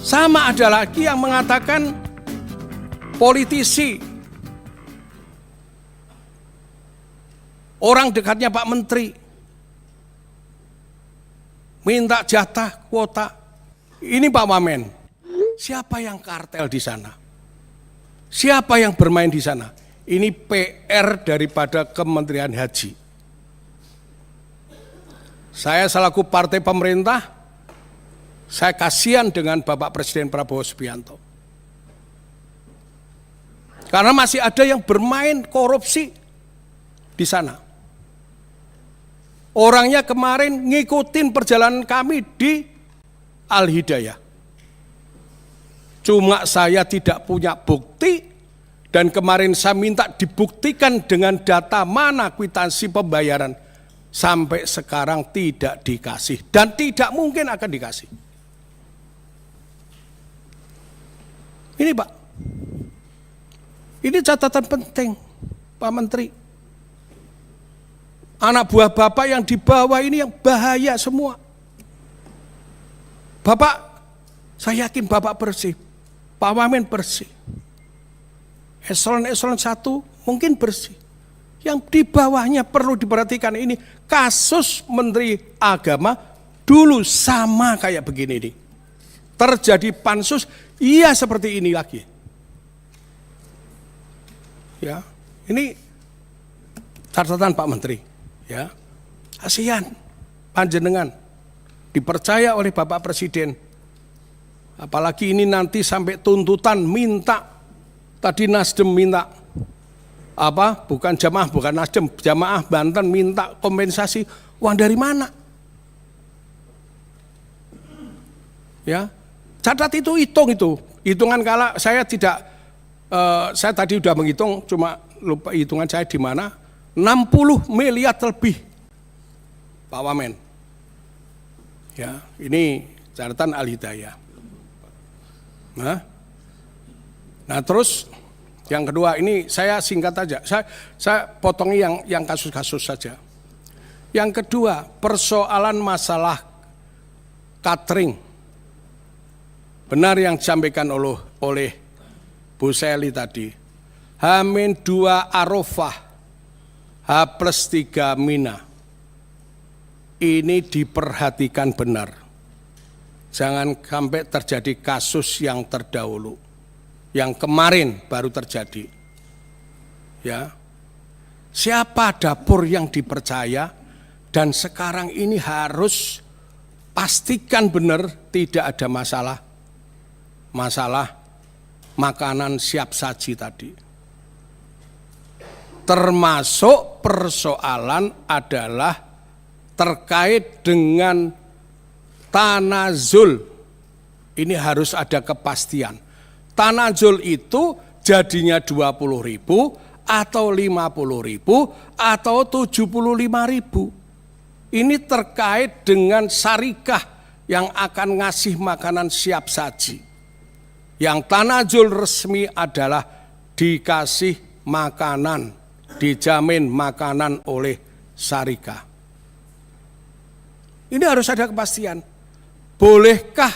Sama ada lagi yang mengatakan politisi, orang dekatnya Pak Menteri, minta jatah kuota. Ini Pak Wamen, siapa yang kartel di sana? Siapa yang bermain di sana? Ini PR daripada Kementerian Haji. Saya selaku partai pemerintah, saya kasihan dengan Bapak Presiden Prabowo Subianto. Karena masih ada yang bermain korupsi di sana. Orangnya kemarin ngikutin perjalanan kami di Al-Hidayah. Cuma saya tidak punya bukti, dan kemarin saya minta dibuktikan dengan data mana kwitansi pembayaran. Sampai sekarang tidak dikasih, dan tidak mungkin akan dikasih. Ini Pak, ini catatan penting Pak Menteri. Anak buah Bapak yang di bawah ini yang bahaya semua. Bapak, saya yakin Bapak bersih, Pak Wamen bersih, eselon 1 mungkin bersih. Yang di bawahnya perlu diperhatikan. Ini kasus Menteri Agama dulu sama kayak begini nih. Terjadi pansus, iya seperti ini lagi. Ya, ini catatan Pak Menteri. Ya, kasihan panjenengan dipercaya oleh Bapak Presiden. Apalagi ini nanti sampai tuntutan minta, tadi Nasdem minta apa? Bukan jamaah, bukan Nasdem, jamaah Banten minta kompensasi. Uang dari mana? Ya, catat itu, hitung itu. Hitungan kala saya tidak, saya tadi udah menghitung, cuma lupa hitungan saya di mana. 60 miliar lebih, Pak Wamen. Ya, ini catatan Al-Hidayah. Nah terus yang kedua, ini saya singkat aja, saya potongi yang kasus-kasus saja. Yang kedua, persoalan masalah catering. Benar yang disampaikan oleh Bu Seli tadi. H-2 Arafah, H+3 Mina. Ini diperhatikan benar. Jangan sampai terjadi kasus yang terdahulu, yang kemarin baru terjadi. Ya, siapa dapur yang dipercaya, dan sekarang ini harus pastikan benar tidak ada masalah makanan siap saji tadi. Termasuk persoalan adalah terkait dengan tanazul. Ini harus ada kepastian. Tanazul itu jadinya 20.000 atau 50.000 atau 75.000. Ini terkait dengan syarikah yang akan ngasih makanan siap saji. Yang tanazul resmi adalah dikasih makanan, dijamin makanan oleh syarikah. Ini harus ada kepastian. Bolehkah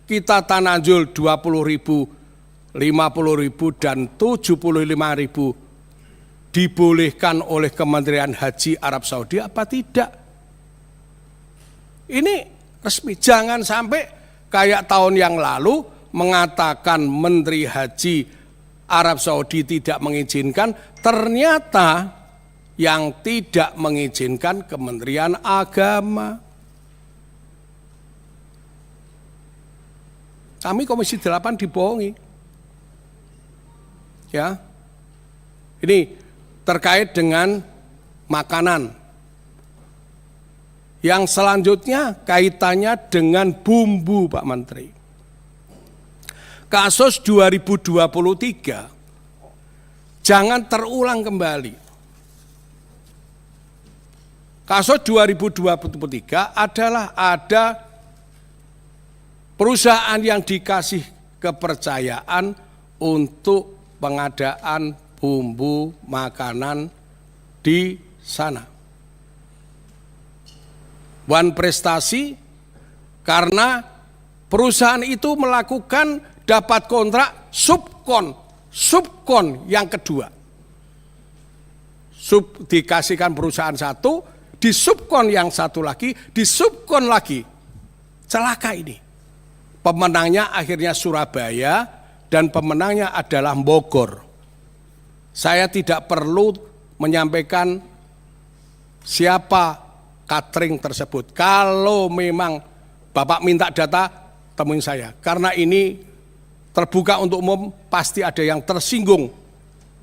kita tanazul 20.000, 50.000 dan 75.000 dibolehkan oleh Kementerian Haji Arab Saudi apa tidak? Ini resmi. Jangan sampai kayak tahun yang lalu mengatakan Menteri Haji Arab Saudi tidak mengizinkan, ternyata yang tidak mengizinkan Kementerian Agama. Kami Komisi 8 dibohongi. Ya. Ini terkait dengan makanan. Yang selanjutnya kaitannya dengan bumbu, Pak Menteri. Kasus 2023 jangan terulang kembali. Kasus 2023 adalah ada perusahaan yang dikasih kepercayaan untuk pengadaan bumbu makanan di sana. Wan Prestasi karena Perusahaan itu melakukan dapat kontrak subkon yang kedua. Dikasihkan perusahaan satu, di subkon yang satu lagi, di subkon lagi. Celaka ini. Pemenangnya akhirnya Surabaya dan pemenangnya adalah Bogor. Saya tidak perlu menyampaikan siapa catering tersebut. Kalau memang Bapak minta data, temuin saya. Karena ini terbuka untuk umum, pasti ada yang tersinggung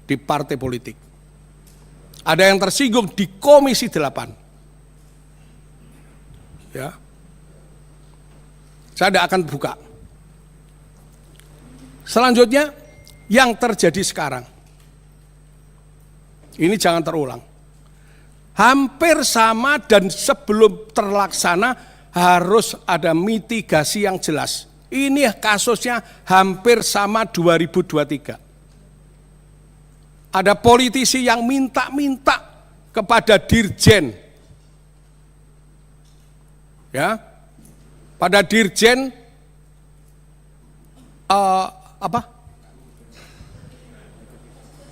di partai politik. Ada yang tersinggung di Komisi 8. Ya. Saya tidak akan buka. Selanjutnya, yang terjadi sekarang. Ini jangan terulang. Hampir sama dan sebelum terlaksana harus ada mitigasi yang jelas. Ini kasusnya hampir sama 2023. Ada politisi yang minta-minta kepada Dirjen. Ya. Pada Dirjen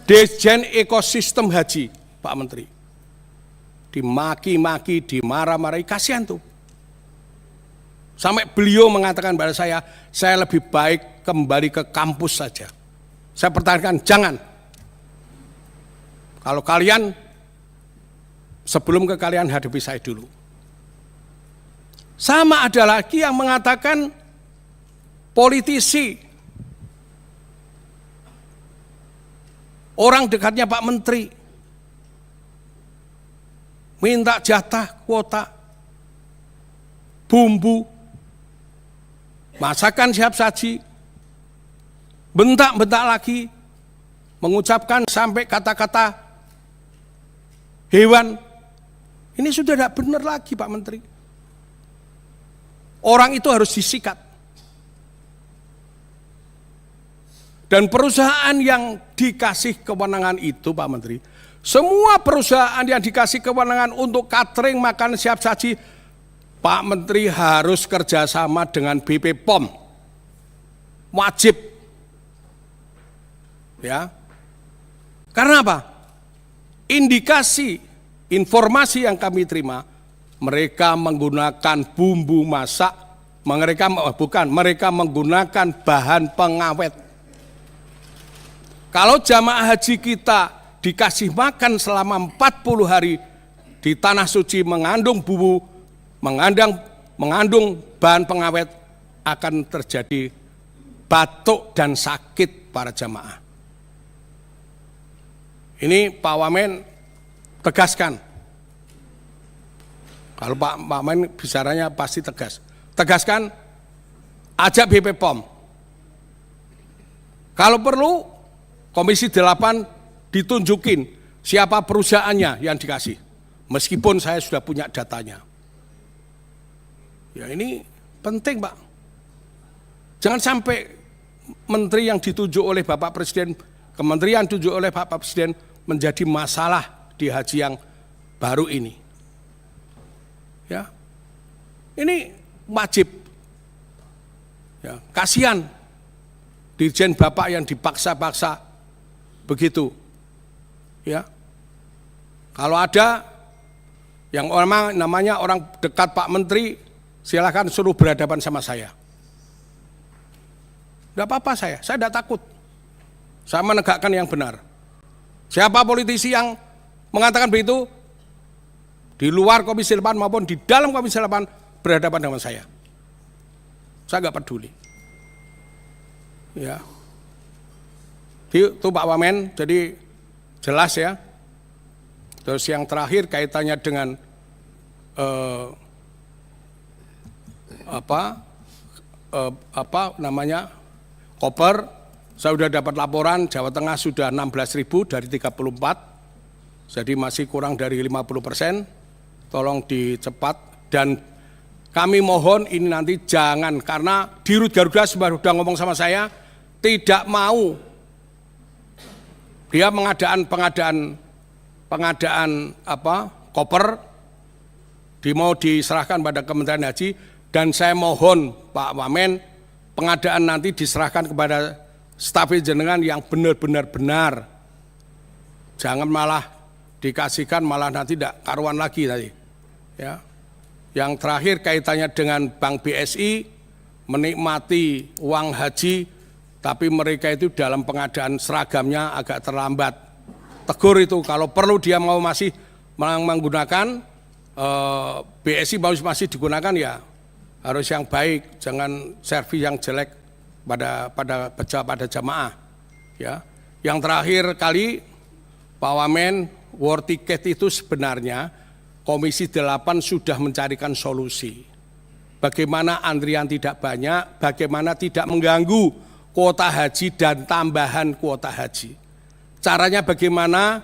Dirjen Ekosistem Haji, Pak Menteri. Dimaki-maki, dimarah-marahi, kasihan tuh. Sampai beliau mengatakan pada saya lebih baik kembali ke kampus saja. Saya pertahankan, jangan. Kalau kalian, sebelum ke kalian hadapi saya dulu. Sama ada lagi yang mengatakan politisi, orang dekatnya Pak Menteri, minta jatah kuota, bumbu, masakan siap saji, bentak-bentak lagi, mengucapkan sampai kata-kata hewan. Ini sudah tidak benar lagi Pak Menteri. Orang itu harus disikat. Dan perusahaan yang dikasih kewenangan itu Pak Menteri, semua perusahaan yang dikasih kewenangan untuk catering, makan siap saji, Pak Menteri harus kerjasama dengan BP POM. Wajib. Ya. Karena apa? Indikasi, informasi yang kami terima, mereka menggunakan bumbu masak, mereka menggunakan bahan pengawet. Kalau jamaah haji kita dikasih makan selama 40 hari di tanah suci mengandung bumbu, mengandung bahan pengawet, akan terjadi batuk dan sakit para jamaah. Ini Pak Wamen tegaskan. Kalau Pak Wamen bicaranya pasti tegas. Tegaskan, ajak BP POM. Kalau perlu, Komisi 8 ditunjukin siapa perusahaannya yang dikasih. Meskipun saya sudah punya datanya. Ya ini penting Pak. Jangan sampai menteri yang ditunjuk oleh Bapak Presiden, kementerian ditunjuk oleh Bapak Presiden menjadi masalah di haji yang baru ini. Ya, ini wajib. Ya, kasihan Dirjen Bapak yang dipaksa-paksa begitu. Ya, kalau ada yang namanya orang dekat Pak Menteri, silakan suruh berhadapan sama saya. Tidak apa-apa saya tidak takut. Saya menegakkan yang benar. Siapa politisi yang mengatakan begitu, di luar Komisi 8 maupun di dalam Komisi 8 berhadapan dengan saya. Saya nggak peduli. Ya, itu Pak Wamen, jadi jelas ya. Terus yang terakhir kaitannya dengan koper, saya sudah dapat laporan Jawa Tengah sudah 16.000 dari 34, jadi masih kurang dari 50%, tolong dicepat. Dan kami mohon ini nanti jangan, karena Dirut Garuda sudah ngomong sama saya, tidak mau dia pengadaan koper mau diserahkan pada Kementerian Haji, Dan saya mohon Pak Wamen, pengadaan nanti diserahkan kepada staf jenengan yang benar-benar benar. Jangan malah dikasihkan malah nanti tidak karuan lagi tadi. Ya. Yang terakhir kaitannya dengan Bank BSI menikmati uang haji, tapi mereka itu dalam pengadaan seragamnya agak terlambat. Tegur itu, kalau perlu dia mau masih menggunakan BSI masih digunakan ya harus yang baik, jangan servis yang jelek pada jamaah. Ya. Yang terakhir kali Pak Wamen, war ticket itu sebenarnya Komisi 8 sudah mencarikan solusi. Bagaimana antrian tidak banyak, bagaimana tidak mengganggu kuota haji dan tambahan kuota haji. Caranya bagaimana?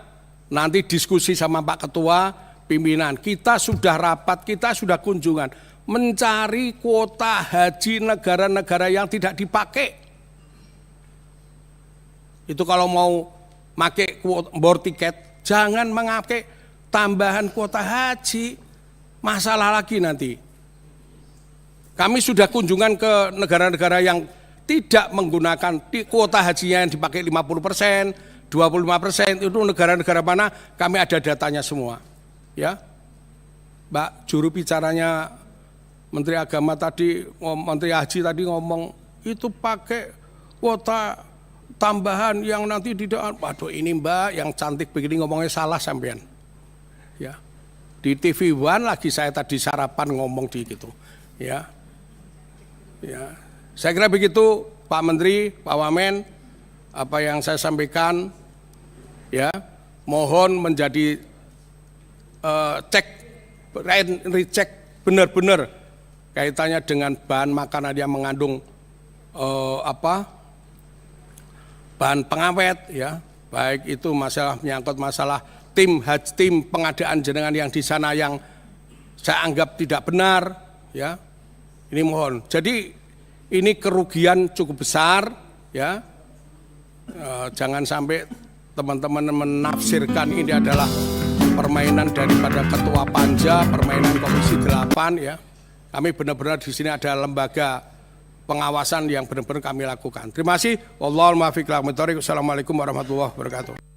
Nanti diskusi sama Pak Ketua, pimpinan. Kita sudah rapat, kita sudah kunjungan. Mencari kuota haji negara-negara yang tidak dipakai. Itu kalau mau pakai war tiket, jangan memakai tambahan kuota haji, masalah lagi nanti. Kami sudah kunjungan ke negara-negara yang tidak menggunakan kuota hajinya yang dipakai 50%, 25%, itu negara-negara mana kami ada datanya semua. Ya, Mbak juru bicaranya Menteri Agama tadi, Menteri Haji tadi ngomong itu pakai kuota tambahan yang nanti tidak. Waduh ini Mbak yang cantik begini ngomongnya salah sampean. Ya, di TV One lagi saya tadi sarapan ngomong di gitu, ya, ya. Saya kira begitu Pak Menteri, Pak Wamen, apa yang saya sampaikan, ya, mohon menjadi cek, recheck benar-benar kaitannya dengan bahan makanan yang mengandung bahan pengawet, ya, baik itu masalah menyangkut masalah tim pengadaan jenengan yang di sana yang saya anggap tidak benar, ya, ini mohon. Jadi ini kerugian cukup besar, ya, jangan sampai teman-teman menafsirkan ini adalah permainan daripada Ketua Panja, permainan Komisi 8, ya. Kami benar-benar di sini ada lembaga pengawasan yang benar-benar kami lakukan. Terima kasih. Wallahul muwaffiq ila aqwamit thoriq. Wassalamualaikum warahmatullahi wabarakatuh.